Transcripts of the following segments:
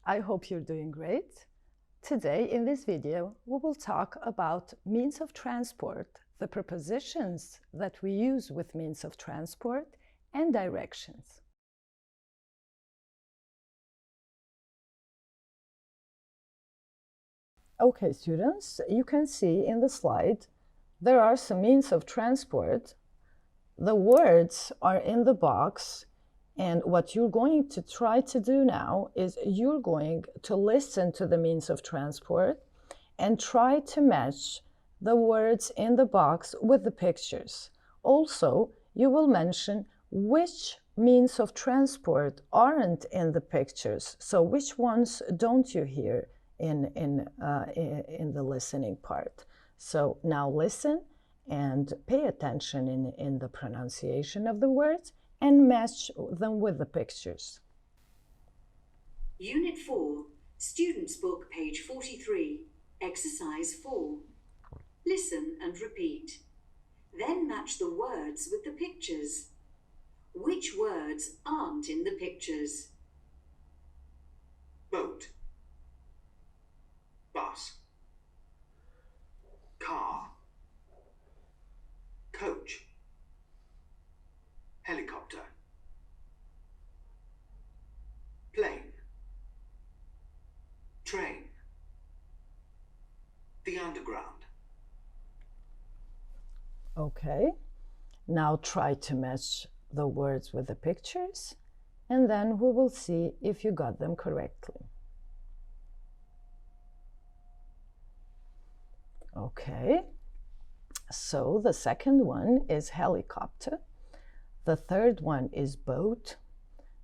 I hope you're doing great. Today in this video, we will talk about means of transport, the prepositions that we use with means of transport, and directions. Okay, students, you can see in the slide there are some means of transport. The words are in the box, and what you're going to try to do now is you're going to listen to the means of transport and try to match the words in the box with the pictures. Also, you will mention which means of transport aren't in the pictures, so which ones don't you hear in the listening part. So now listen and pay attention in the pronunciation of the words and match them with the pictures. Unit 4, Students' Book, page 43, Exercise 4. Listen and repeat. Then match the words with the pictures. Which words aren't in the pictures? Boat, bus, car, coach, helicopter, plane, train, the underground. Okay, now try to match the words with the pictures, and then we will see if you got them correctly. Okay, so the second one is helicopter, the third one is boat,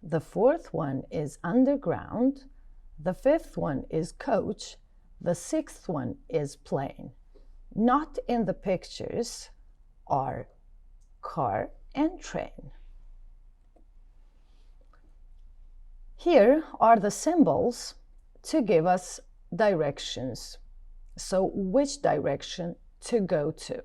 the fourth one is underground, the fifth one is coach, the sixth one is plane. Not in the pictures are car and train. Here are the symbols to give us directions. So which direction to go to?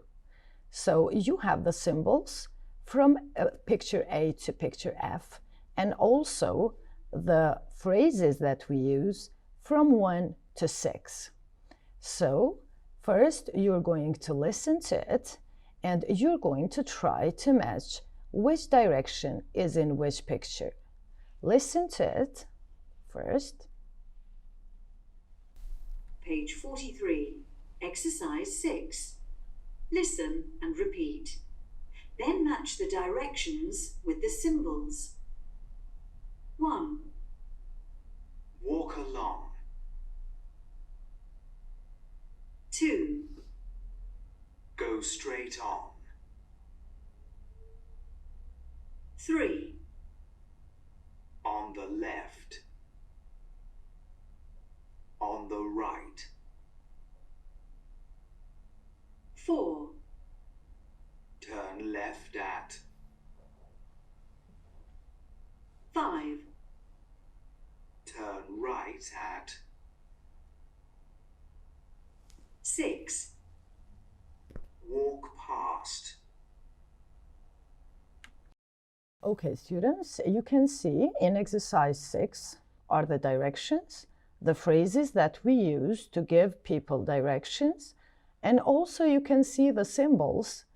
So you have the symbols from picture A to picture F, and also the phrases that we use from 1 to 6. So first you're going to listen to it and you're going to try to match which direction is in which picture. Listen to it first. Page 43, Exercise 6. Listen and repeat. Then match the directions with the symbols. 1. Walk along. 2. Go straight on. 3. On the left. On the right. 4. Turn left at. 5. Turn right at. 6. Walk past. Okay, students, you can see in exercise 6 are the directions, the phrases that we use to give people directions, and also you can see the symbols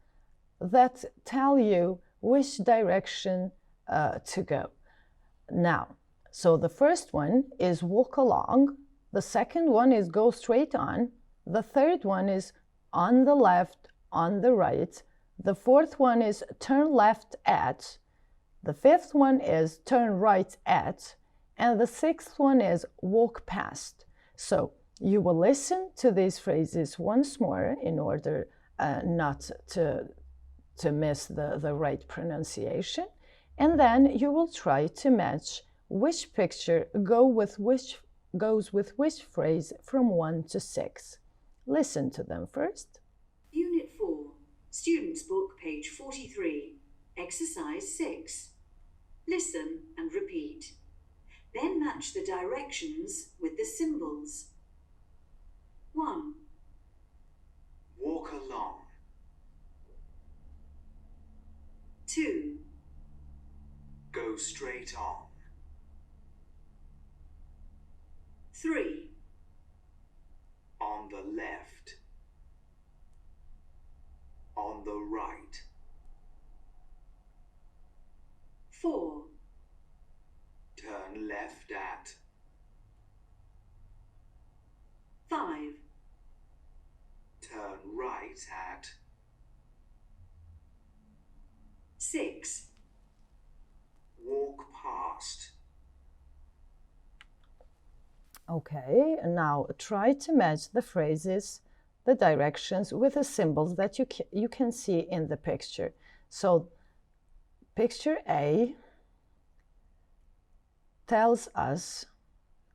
that tell you which direction to go. Now, so the first one is walk along, the second one is go straight on, the third one is on the left, on the right, the fourth one is turn left at, the fifth one is turn right at, and the sixth one is walk past. So you will listen to these phrases once more in order not to miss the right pronunciation, and then you will try to match which picture goes with which phrase from 1 to 6. Listen to them first. Unit 4, Students' Book, page 43, Exercise 6. Listen and repeat. Then match the directions with the symbols. 1. Walk along. 2. Go straight on. 3, On the left. On the right. 4, Turn left at. 5, Turn right at. 6, Walk past. Okay, and now try to match the phrases, the directions with the symbols that you can see in the picture. So picture A tells us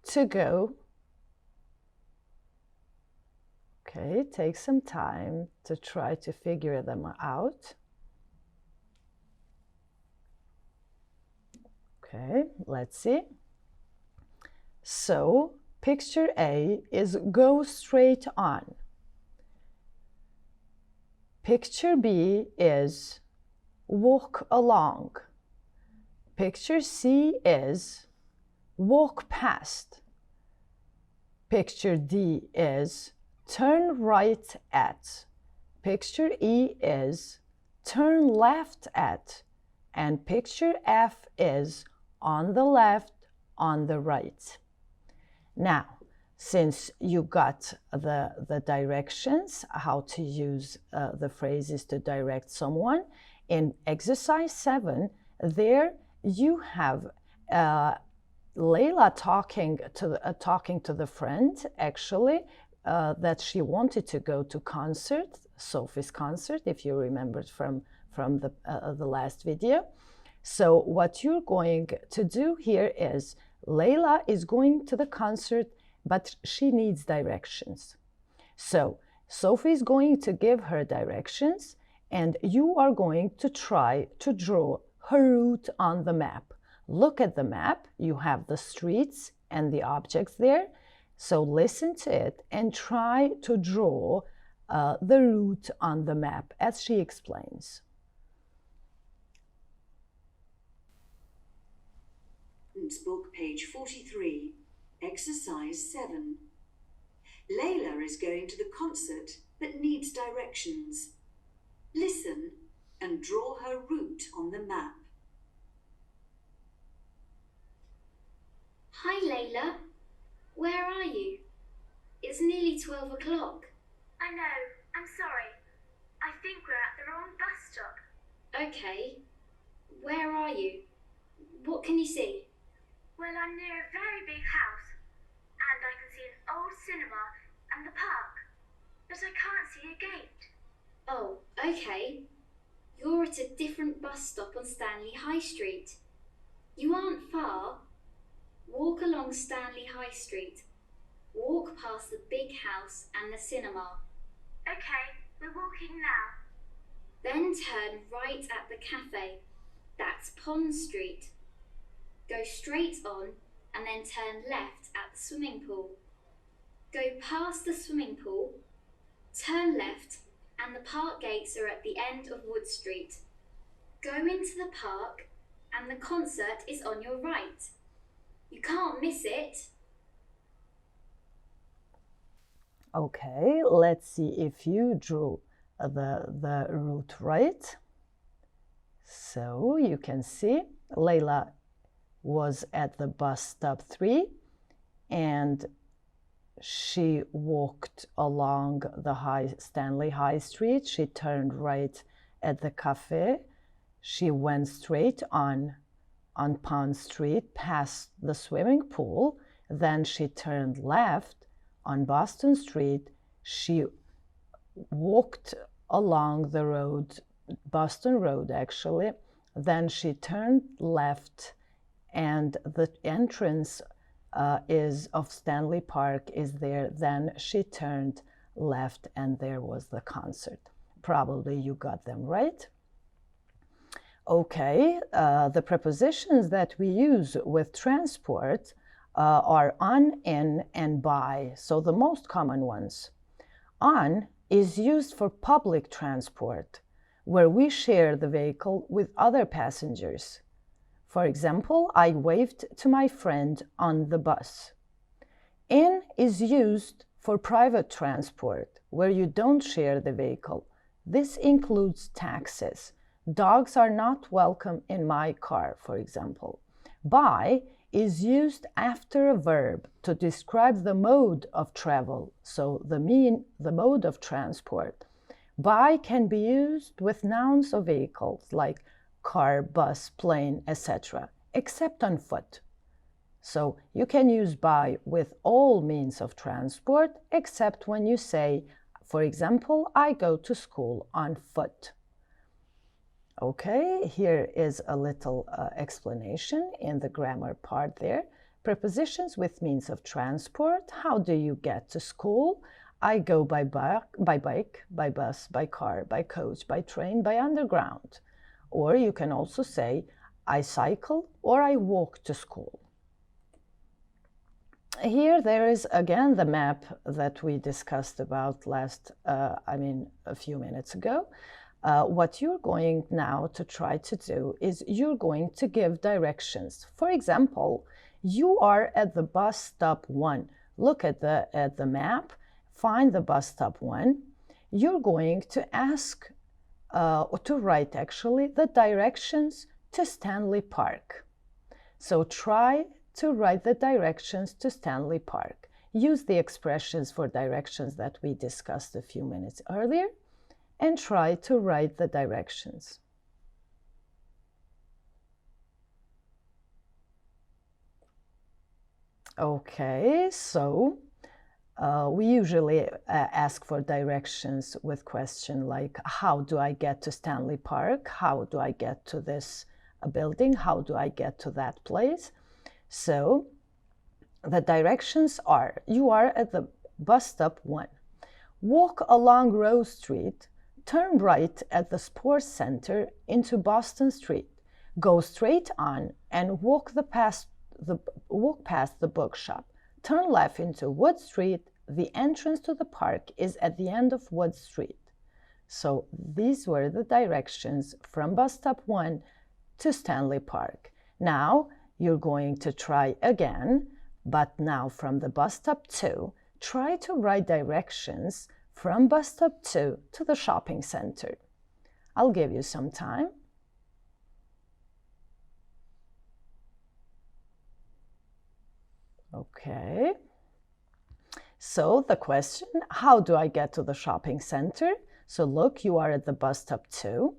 to go. Okay, take some time to try to figure them out. Okay, let's see. So picture A is go straight on. Picture B is walk along. Picture C is walk past. Picture D is turn right at. Picture E is turn left at. And picture F is on the left, on the right. Now, since you got the directions, how to use the phrases to direct someone, in exercise 7, there you have Layla talking to the friend, actually, that she wanted to go to concert, Sophie's concert, if you remembered from the last video. So what you're going to do here is Layla is going to the concert, but she needs directions. So Sophie is going to give her directions, and you are going to try to draw her route on the map. Look at the map. You have the streets and the objects there. So listen to it and try to draw the route on the map as she explains. Book, page 43, exercise 7. Layla is going to the concert but needs directions. Listen and draw her route on the map. Hi, Layla. Where are you? It's nearly 12 o'clock. I know. I'm sorry. I think we're at the wrong bus stop. Okay. Where are you? What can you see? Well, I'm near a very big house, and I can see an old cinema and the park, but I can't see a gate. Oh, okay. You're at a different bus stop on Stanley High Street. You aren't far. Walk along Stanley High Street. Walk past the big house and the cinema. Okay, we're walking now. Then turn right at the cafe. That's Pond Street. Go straight on and then turn left at the swimming pool. Go past the swimming pool, turn left, and the park gates are at the end of Wood Street. Go into the park and the concert is on your right. You can't miss it. Okay, let's see if you drew the route right. So you can see Layla was at the bus stop 3 and she walked along the Stanley High Street. She turned right at the cafe. She went straight on Pond Street past the swimming pool. Then she turned left on Boston Street. She walked along the road, Boston Road actually. Then she turned left, and the entrance of Stanley Park is there. Then she turned left and there was the concert. Probably you got them right. Okay, the prepositions that we use with transport are on, in, and by. So the most common ones. On is used for public transport, where we share the vehicle with other passengers. For example, I waved to my friend on the bus. In is used for private transport, where you don't share the vehicle. This includes taxis. Dogs are not welcome in my car, for example. By is used after a verb to describe the mode of travel, so the mode of transport. By can be used with nouns of vehicles like car, bus, plane, etc., except on foot. So you can use by with all means of transport, except when you say, for example, I go to school on foot. Okay, here is a little explanation in the grammar part there. Prepositions with means of transport. How do you get to school? I go by bike, by bus, by car, by coach, by train, by underground. Or you can also say, I cycle or I walk to school. Here there is again the map that we discussed about a few minutes ago. What you're going now to try to do is you're going to give directions. For example, you are at the bus stop 1. Look at the map, find the bus stop 1. You're going to ask, to write actually, the directions to Stanley Park. So try to write the directions to Stanley Park. Use the expressions for directions that we discussed a few minutes earlier and try to write the directions. Okay, so we usually ask for directions with questions like, how do I get to Stanley Park? How do I get to this building? How do I get to that place? So the directions are, you are at the bus stop 1. Walk along Rose Street, turn right at the Sports Center into Boston Street. Go straight on and walk past the bookshop. Turn left into Wood Street. The entrance to the park is at the end of Wood Street. So these were the directions from bus stop 1 to Stanley Park. Now you're going to try again, but now from the bus stop 2, try to write directions from bus stop 2 to the shopping center. I'll give you some time. Okay. So the question, how do I get to the shopping center? So look, you are at the bus stop 2,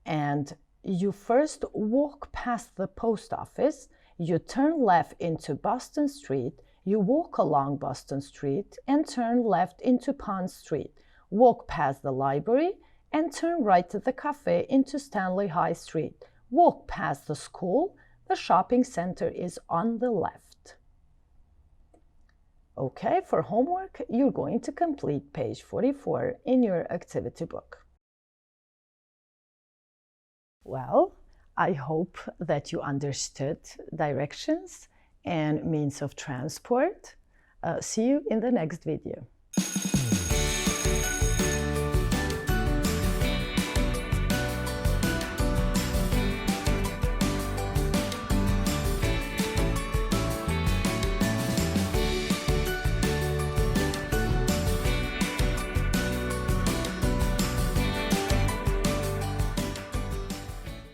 and you first walk past the post office, you turn left into Boston Street, you walk along Boston Street and turn left into Pond Street, walk past the library and turn right to the cafe into Stanley High Street, walk past the school, the shopping center is on the left. Okay, for homework, you're going to complete page 44 in your activity book. Well, I hope that you understood directions and means of transport. See you in the next video.